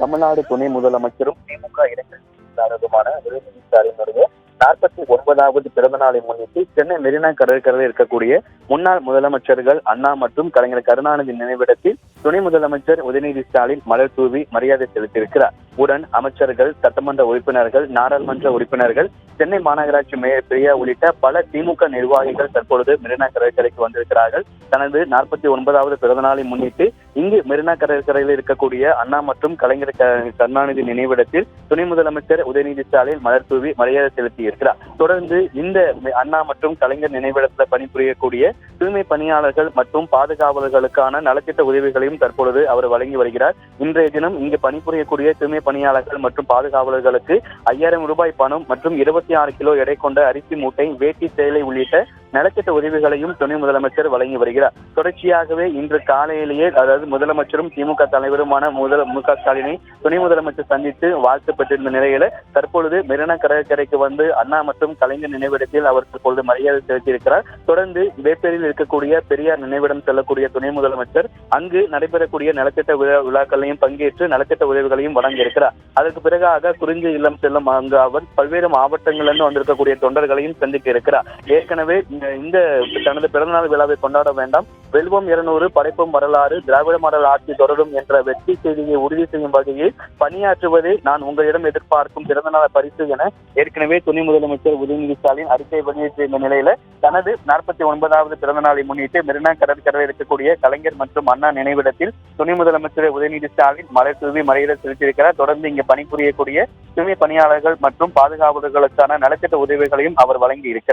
தமிழ்நாடு துணை முதலமைச்சரும் திமுக இளைஞர்களுமான உதயநிதி ஸ்டாலினுடைய 49வது பிறந்த நாளை முன்னிட்டு சென்னை மெரினா கடற்கரையில் இருக்கக்கூடிய முன்னாள் முதலமைச்சர்கள் அண்ணா மற்றும் கலைஞர் கருணாநிதி நினைவிடத்தில் துணை முதலமைச்சர் உதயநிதி ஸ்டாலின் மலர் தூவி மரியாதை செலுத்தியிருக்கிறார். உடன் அமைச்சர்கள், சட்டமன்ற உறுப்பினர்கள், நாடாளுமன்ற உறுப்பினர்கள், சென்னை மாநகராட்சி மேயர் பிரியா உள்ளிட்ட பல திமுக நிர்வாகிகள் தற்பொழுது மெரினா கடற்கரைக்கு வந்திருக்கிறார்கள். தனது 49வது பிறந்த நாளை முன்னிட்டு இங்கு மெரினா கடற்கரையில் இருக்கக்கூடிய அண்ணா மற்றும் கலைஞர் கருணாநிதி நினைவிடத்தில் துணை முதலமைச்சர் உதயநிதி ஸ்டாலின் மலர் தூவி மரியாதை செலுத்தியிருக்கிறார். தொடர்ந்து இந்த அண்ணா மற்றும் கலைஞர் நினைவிடத்தில் பணிபுரியக்கூடிய தூய்மை பணியாளர்கள் மற்றும் பாதுகாவலர்களுக்கான நலத்திட்ட உதவிகளையும் தற்பொழுது அவர் வழங்கி வருகிறார். இன்றைய தினம் இங்கு பணிபுரியக்கூடிய தூய்மை பணியாளர்கள் மற்றும் பாதுகாவலர்களுக்கு 5000 ரூபாய் பணம் மற்றும் 26 கிலோ எடை கொண்ட அரிசி மூட்டை, வேட்டி, சேலை உள்ளிட்ட நலத்திட்ட உதவிகளையும் துணை முதலமைச்சர் வழங்கி வருகிறார். தொடர்ச்சியாகவே இன்று காலையிலேயே, அதாவது முதலமைச்சரும் திமுக தலைவருமான மு.க. ஸ்டாலினை துணை முதலமைச்சர் சந்தித்து வாழ்த்து பெற்றிருந்த நிலையில தற்பொழுது மெரினா கடற்கரைக்கு வந்து அண்ணா மற்றும் கலைஞர் நினைவிடத்தில் அவர் தற்பொழுது மரியாதை செலுத்தியிருக்கிறார். தொடர்ந்து வேப்பேரியில் இருக்கக்கூடிய பெரியார் நினைவிடம் செல்லக்கூடிய துணை முதலமைச்சர் அங்கு நடைபெறக்கூடிய நலத்திட்ட விழாக்களையும் பங்கேற்று நலத்திட்ட உதவிகளையும் வழங்கியிருக்கிறார். அதற்கு பிறகாக குறிஞ்சி இல்லம் செல்லும் அங்கு அவர் பல்வேறு மாவட்டங்களிலிருந்து வந்திருக்கக்கூடிய தொண்டர்களையும் சந்திக்க இருக்கிறார். ஏற்கனவே இந்த தனது பிறந்தநாள் விழாவை கொண்டாட வேண்டாம், வெல்வம் 200, படைப்பும் வரலாறு, திராவிட மாடல் ஆட்சி தொடரும் என்ற வெற்றி செய்தியை உறுதி செய்யும் வகையில் பணியாற்றுவதே நான் உங்களிடம் எதிர்பார்க்கும் பிறந்தநாள் பரிசு என ஏற்கனவே துணை முதலமைச்சர் உதயநிதி ஸ்டாலின் அறிக்கை வெளியிட்டிருந்த நிலையில தனது 49வது பிறந்த நாளை முன்னிட்டு மெரினா கடற்கரையில் இருக்கக்கூடிய கலைஞர் மற்றும் அண்ணா நினைவிடத்தில் துணை முதலமைச்சர் உதயநிதி ஸ்டாலின் மலர் தூவி மரியாதை செலுத்தியிருக்கிறார். தொடர்ந்து இங்கு பணிபுரியக்கூடிய தூய்மை பணியாளர்கள் மற்றும் பாதுகாவலர்களுக்கான நலத்திட்ட உதவிகளையும் அவர் வழங்கி இருக்கிறார்.